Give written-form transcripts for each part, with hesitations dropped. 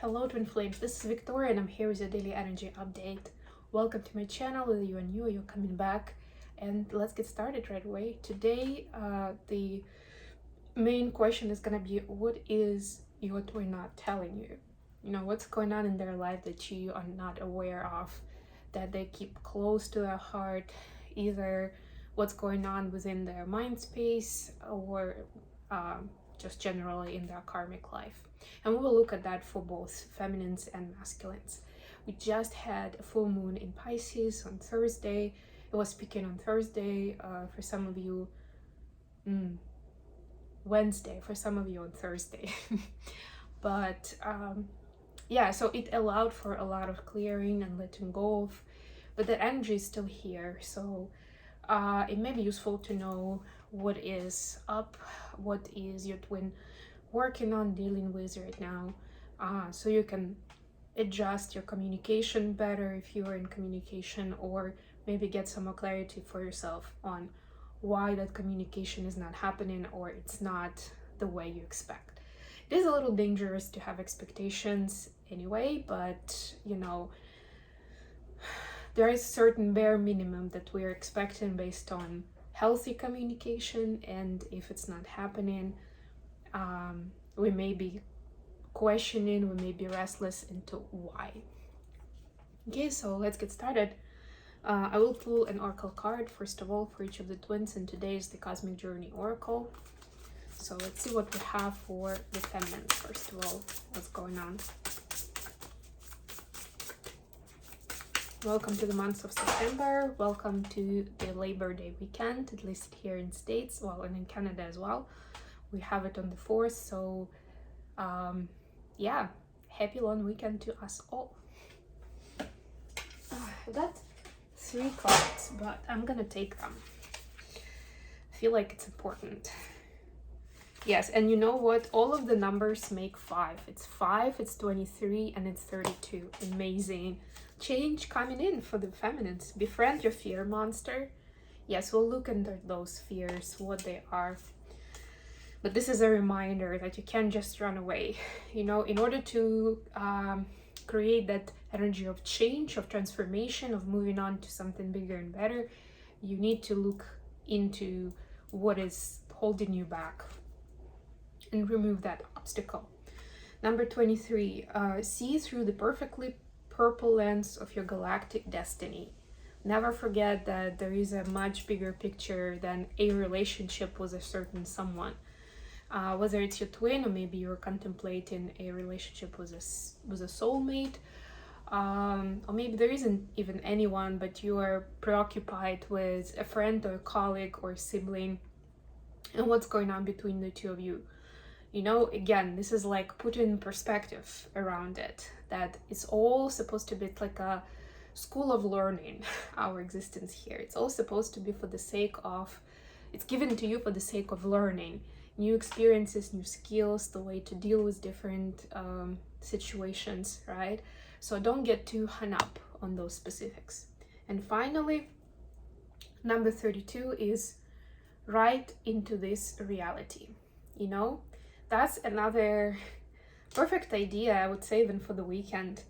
Hello twin flames, this is Victoria and I'm here with your daily energy update. Welcome to my channel. Whether you are new or you're coming back, and let's get started right away. Today the main question is gonna be, what is your twin not telling you? You know, what's going on in their life that you are not aware of, that they keep close to their heart, either what's going on within their mind space or just generally in their karmic life. And we will look at that for both feminines and masculines. We just had a full moon in Pisces on Thursday. It was peaking on Thursday, for some of you Wednesday, for some of you on Thursday. But yeah, so it allowed for a lot of clearing and letting go of, but the energy is still here. So it may be useful to know what is up, what is your twin working on, dealing with right now, so you can adjust your communication better if you are in communication, or maybe get some more clarity for yourself on why that communication is not happening or it's not the way you expect. It is a little dangerous to have expectations anyway, but you know, there is a certain bare minimum that we're expecting based on healthy communication, and if it's not happening, we may be questioning, we may be restless into why. Okay, so let's get started. I will pull an oracle card first of all for each of the twins, and today is the Cosmic Journey Oracle. So let's see what we have for the feminines first of all. What's going on? Welcome to the month of September. Welcome to the Labor Day weekend, at least here in States, well, and in Canada as well. We have it on the 4th, so yeah, happy long weekend to us all. I got 3 cards, but I'm gonna take them. I feel like it's important. Yes, and you know what? All of the numbers make 5. It's 5, it's 23, and it's 32. Amazing. Change coming in for the feminines. Befriend your fear monster. Yes, we'll look into those fears, what they are. But this is a reminder that you can't just run away. You know, in order to create that energy of change, of transformation, of moving on to something bigger and better, you need to look into what is holding you back and remove that obstacle. Number 23, see through the perfectly purple lens of your galactic destiny. Never forget that there is a much bigger picture than a relationship with a certain someone. Whether it's your twin, or maybe you're contemplating a relationship with a soulmate, or maybe there isn't even anyone, but you are preoccupied with a friend or a colleague or sibling, and what's going on between the two of you. You know, again, this is like putting perspective around it, that it's all supposed to be like a school of learning, our existence here. It's all supposed to be for the sake of, it's given to you for the sake of learning new experiences, new skills, the way to deal with different situations, right? So don't get too hung up on those specifics. And finally, number 32 is right into this reality. You know, that's another perfect idea, I would say, even for the weekend.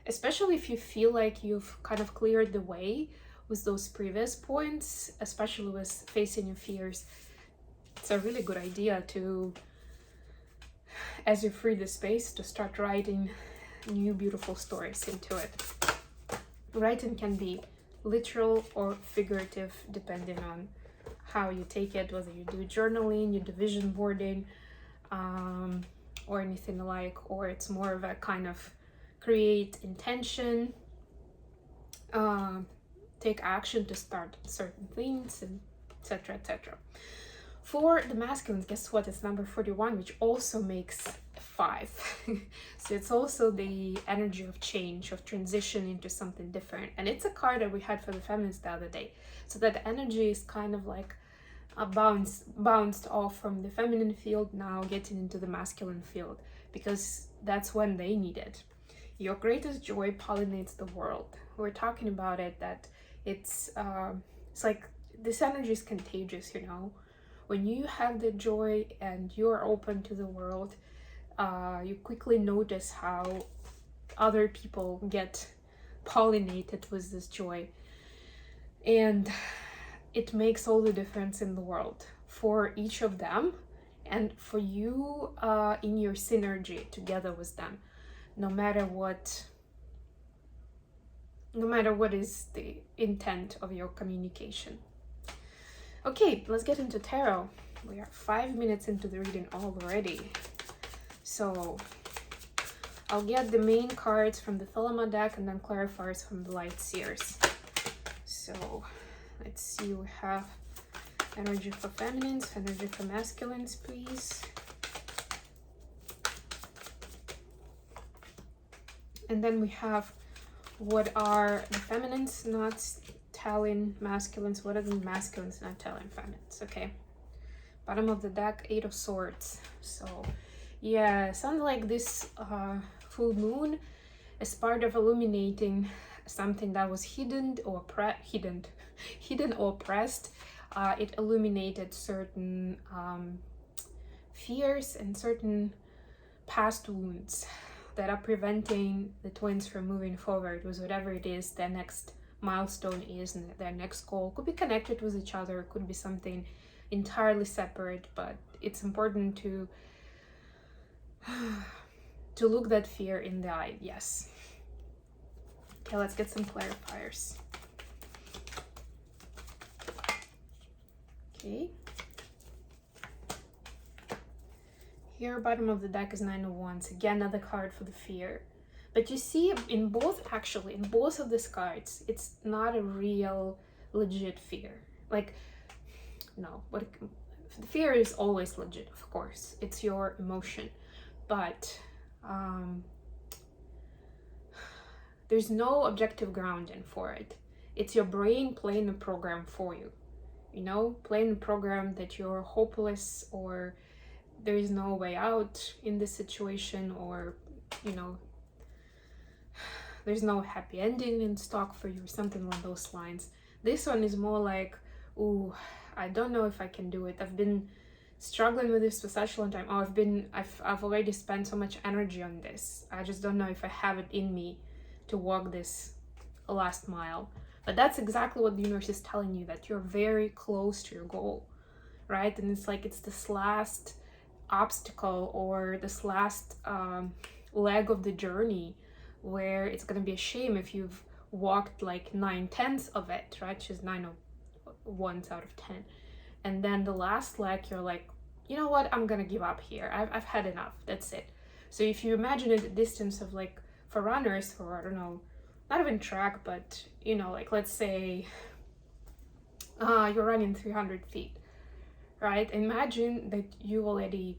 Especially if you feel like you've kind of cleared the way with those previous points, especially with facing your fears. It's a really good idea to, as you free the space, to start writing new beautiful stories into it. Writing can be literal or figurative, depending on how you take it, whether you do journaling, you do vision boarding, or anything like, or it's more of a kind of create intention, take action to start certain things, and etc, etc. For the masculines, guess what? It's number 41, which also makes 5. So it's also the energy of change, of transition into something different. And it's a card that we had for the feminists the other day. So that energy is kind of like bounced off from the feminine field, now getting into the masculine field, because that's when they need it. Your greatest joy pollinates the world. We're talking about it, that it's like this energy is contagious, you know. When you have the joy and you're open to the world, You quickly notice how other people get pollinated with this joy, and it makes all the difference in the world for each of them and for you in your synergy together with them, no matter what is the intent of your communication. Okay, let's get into tarot. We are 5 minutes into the reading already. So I'll get the main cards from the Thelema deck and then clarifiers from the Light Seers. So let's see, we have energy for feminines, energy for masculines, please. And then we have what are the feminines not telling masculines, what are the masculines not telling feminines, okay? Bottom of the deck, 8 of Swords. So yeah, sounds like this full moon is part of illuminating something that was hidden or hidden or oppressed. It illuminated certain fears and certain past wounds that are preventing the twins from moving forward with whatever it is their next milestone is, and their next goal could be connected with each other, could be something entirely separate, but it's important to look that fear in the eye. Yes. Okay, let's get some clarifiers. Okay. Here, bottom of the deck is 9 of Wands. Again, another card for the fear. But you see, in both of these cards, it's not a real, legit fear. Like, no, but the fear is always legit, of course. It's your emotion. But there's no objective grounding for it. It's your brain playing a program for you. You know, playing a program that you're hopeless, or there is no way out in this situation, or, you know, there's no happy ending in stock for you, or something along those lines. This one is more like, ooh, I don't know if I can do it. I've been struggling with this for such a long time. Oh, I've already spent so much energy on this. I just don't know if I have it in me to walk this last mile. But that's exactly what the universe is telling you, that you're very close to your goal, right? And it's like it's this last obstacle, or this last leg of the journey, where it's gonna be a shame if you've walked like 9/10 of it, right? She's 9 of Wands out of 10, and then the last leg you're like, you know what, I'm gonna give up here. I've had enough, that's it. So if you imagine it at distance of, like, for runners, for, I don't know, not even track, but, you know, like, let's say you're running 300 feet, right? Imagine that you already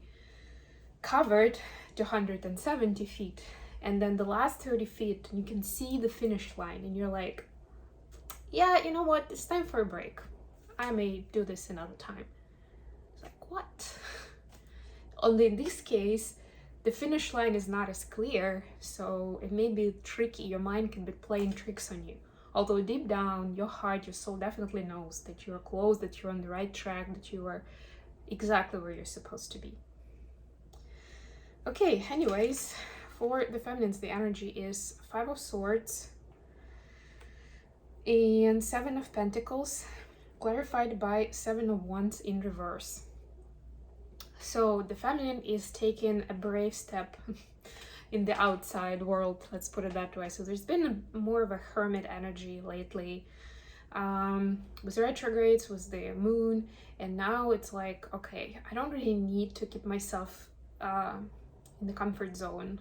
covered 270 feet, and then the last 30 feet you can see the finish line, and you're like, yeah, you know what, it's time for a break. I may do this another time. It's like, what? Only in this case, the finish line is not as clear, so it may be tricky. Your mind can be playing tricks on you. Although deep down, your heart, your soul definitely knows that you're close, that you're on the right track, that you are exactly where you're supposed to be. Okay, anyways, for the feminines, the energy is 5 of Swords and 7 of Pentacles, clarified by 7 of Wands in reverse. So the feminine is taking a brave step in the outside world, let's put it that way. So there's been more of a hermit energy lately, with retrogrades, with the moon, and now it's like, okay, I don't really need to keep myself in the comfort zone.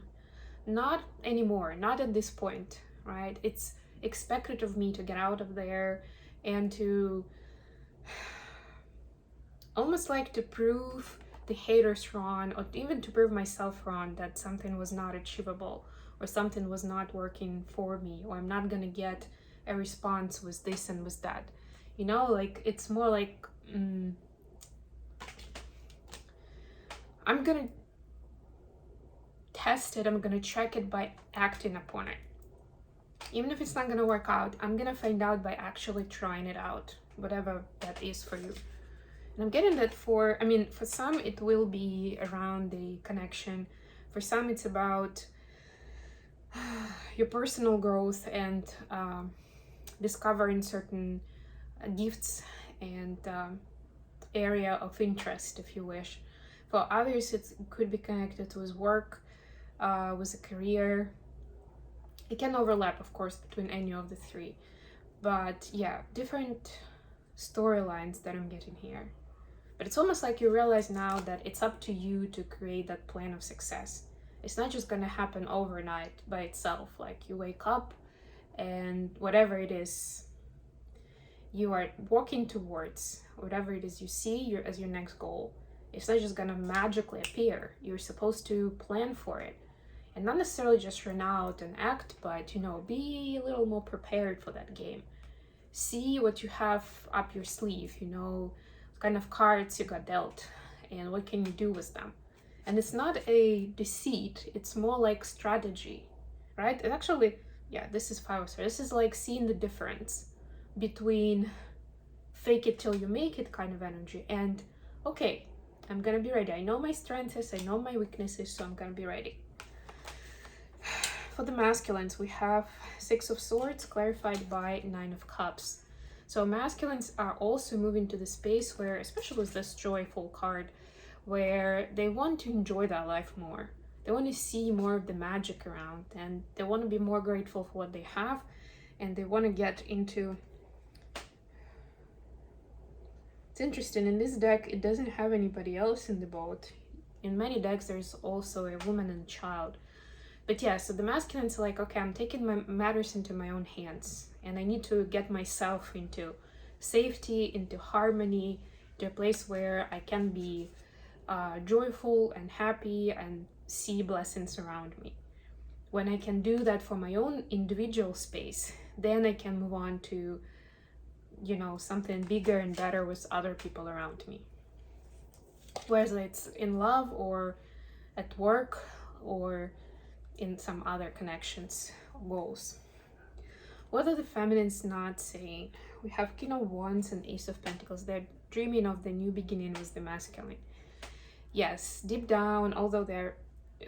Not anymore, not at this point, right? It's expected of me to get out of there and to almost like to prove the haters wrong, or even to prove myself wrong, that something was not achievable, or something was not working for me, or I'm not gonna get a response with this and with that. You know, like, it's more like I'm gonna test it, I'm gonna check it by acting upon it. Even if it's not gonna work out, I'm gonna find out by actually trying it out, whatever that is for you. And I'm getting that for some it will be around the connection. For some, it's about your personal growth and discovering certain gifts and area of interest, if you wish. For others, it could be connected with work, with a career. It can overlap, of course, between any of the three. But yeah, different storylines that I'm getting here. But it's almost like you realize now that it's up to you to create that plan of success. It's not just gonna happen overnight by itself. Like you wake up and whatever it is you are walking towards, whatever it is you see as your next goal, it's not just gonna magically appear. You're supposed to plan for it. And not necessarily just run out and act, but, you know, be a little more prepared for that game. See what you have up your sleeve, you know, what kind of cards you got dealt, and what can you do with them. And it's not a deceit, it's more like strategy, right? It actually, yeah, this is 5 of Swords. This is like seeing the difference between fake it till you make it kind of energy and, okay, I'm gonna be ready. I know my strengths, I know my weaknesses, so I'm gonna be ready. For the masculines, we have 6 of Swords clarified by 9 of Cups. So masculines are also moving to the space where, especially with this joyful card, where they want to enjoy their life more. They want to see more of the magic around, and they want to be more grateful for what they have, and they want to get into... It's interesting, in this deck, it doesn't have anybody else in the boat. In many decks, there's also a woman and child. But yeah, so the masculine's like, okay, I'm taking my matters into my own hands, and I need to get myself into safety, into harmony, to a place where I can be joyful and happy and see blessings around me. When I can do that for my own individual space, then I can move on to, you know, something bigger and better with other people around me. Whether it's in love or at work or in some other connections, goals. What are the feminines not saying? We have King of Wands and Ace of Pentacles. They're dreaming of the new beginning with the masculine. Yes, deep down, although they're,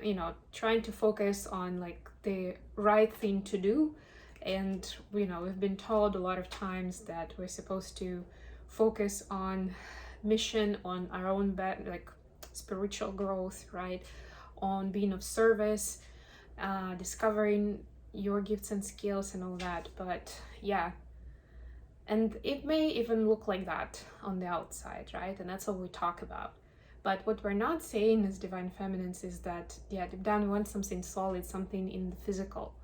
you know, trying to focus on like the right thing to do, and, you know, we've been told a lot of times that we're supposed to focus on mission, on our own like spiritual growth, right? On being of service, discovering your gifts and skills and all that. But yeah, and it may even look like that on the outside, right? And that's what we talk about. But what we're not saying as divine feminines is that, yeah, deep down we want something solid, something in the physical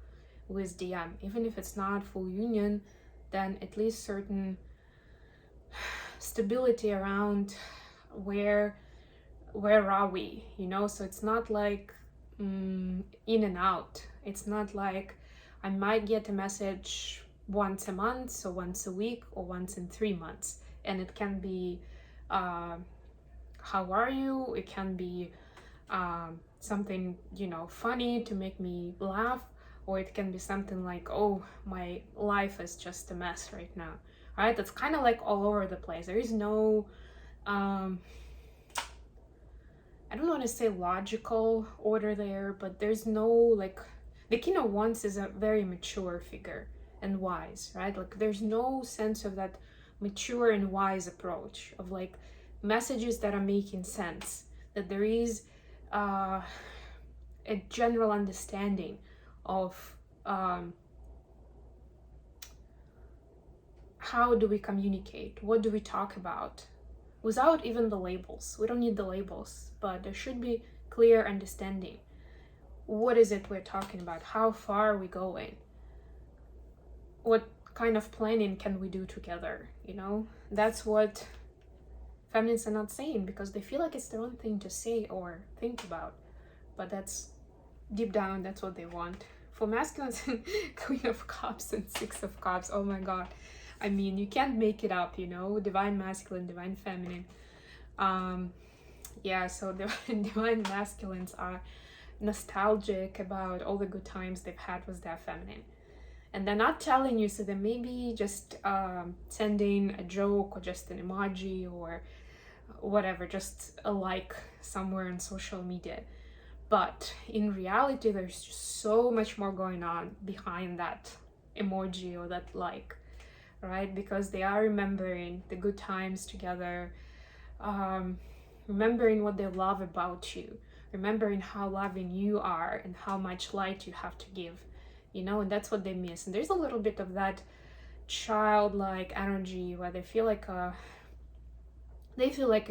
with DM. Even if it's not full union, then at least certain stability around where are we, you know? So it's not like in and out. It's not like I might get a message once a month, so once a week, or once in 3 months, and it can be how are you? It can be something, you know, funny to make me laugh, or it can be something like, oh, my life is just a mess right now, right? It's kind of like all over the place. There is no I don't want to say logical order there, but there's no, like, the King of Wands is a very mature figure and wise, right? Like, there's no sense of that mature and wise approach of like messages that are making sense, that there is a general understanding of how do we communicate, what do we talk about, without even the labels. We don't need the labels, but there should be clear understanding. What is it we're talking about? How far are we going? What kind of planning can we do together? You know, that's what feminists are not saying, because they feel like it's their own thing to say or think about. But that's deep down, that's what they want. For masculines, Queen of Cups and 6 of Cups, oh my god. I mean, you can't make it up, you know, divine masculine, divine feminine. Yeah, so divine masculines are nostalgic about all the good times they've had with their feminine. And they're not telling you, so they may be just sending a joke or just an emoji or whatever, just a like somewhere on social media. But in reality, there's just so much more going on behind that emoji or that like, right? Because they are remembering the good times together, remembering what they love about you, remembering how loving you are and how much light you have to give, you know, and that's what they miss. And there's a little bit of that childlike energy where they feel like a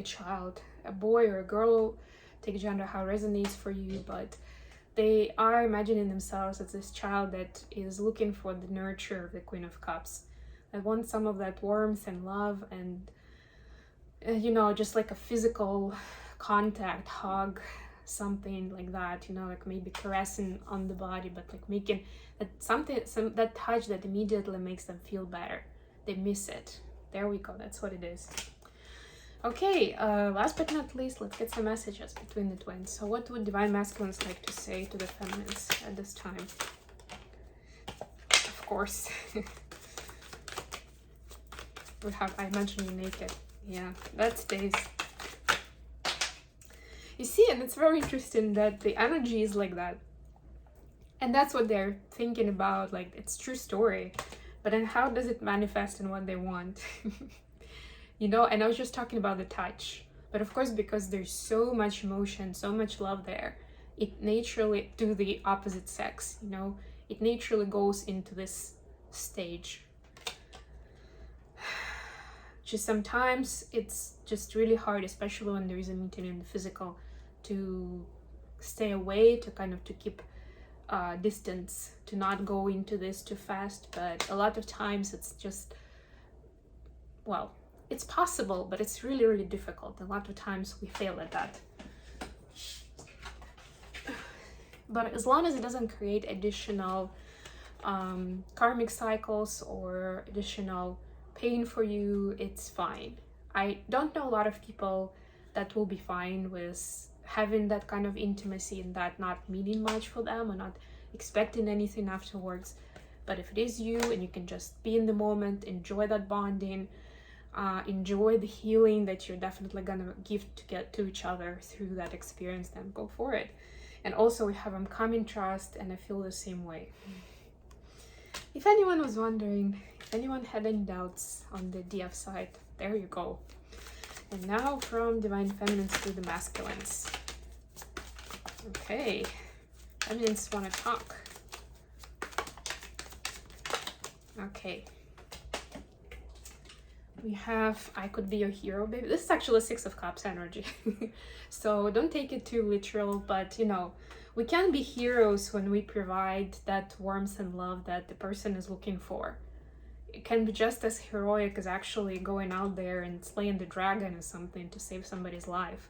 child, a boy or a girl, take gender how it resonates for you, but they are imagining themselves as this child that is looking for the nurture of the Queen of Cups. I want some of that warmth and love and, you know, just like a physical contact, hug, something like that, you know, like maybe caressing on the body, but like making that touch that immediately makes them feel better. They miss it. There we go. That's what it is. Okay, last but not least, let's get some messages between the twins. So what would divine masculines like to say to the feminines at this time? Of course. We have, I imagine you naked. Yeah, that stays. You see, and it's very interesting that the energy is like that. And that's what they're thinking about, like, it's true story. But then how does it manifest in what they want? You know, and I was just talking about the touch. But of course, because there's so much emotion, so much love there, it naturally, to the opposite sex, you know, it naturally goes into this stage. Just sometimes it's just really hard, especially when there is a meeting in the physical, to stay away, to kind of to keep distance, to not go into this too fast. But a lot of times it's just, well, it's possible, but it's really, really difficult. A lot of times we fail at that. But as long as it doesn't create additional karmic cycles or additional pain for you, it's fine. I don't know a lot of people that will be fine with having that kind of intimacy and that not meaning much for them or not expecting anything afterwards. But if it is you and you can just be in the moment, enjoy that bonding, enjoy the healing that you're definitely gonna give to get to each other through that experience, then go for it. And also we have uncommon trust, and I feel the same way. If anyone was wondering, if anyone had any doubts on the DF side, there you go. And now from divine feminines to the masculines. Okay, feminines want to talk. Okay. We have, I could be your hero, baby. This is actually a 6 of Cups energy. So don't take it too literal, but you know, we can be heroes when we provide that warmth and love that the person is looking for. It can be just as heroic as actually going out there and slaying the dragon or something to save somebody's life.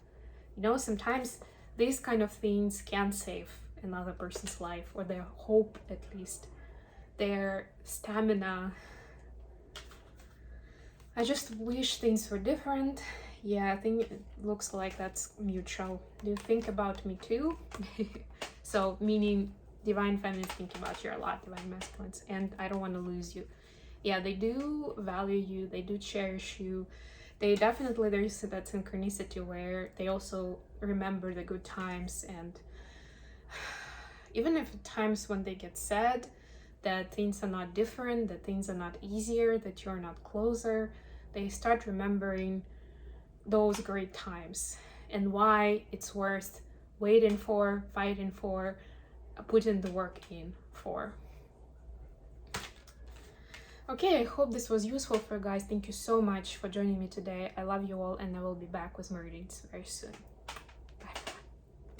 You know, sometimes these kind of things can save another person's life, or their hope at least, their stamina. I just wish things were different. Yeah, I think it looks like that's mutual. Do you think about me too? So, meaning divine feminines think about you a lot, divine masculines, and I don't want to lose you. Yeah, they do value you, they do cherish you. They definitely, there's that synchronicity where they also remember the good times, and even if at times when they get sad, that things are not different, that things are not easier, that you're not closer, they start remembering those great times and why it's worth waiting for, fighting for, putting the work in for. Okay, I hope this was useful for you guys. Thank you so much for joining me today. I love you all, and I will be back with more readings very soon.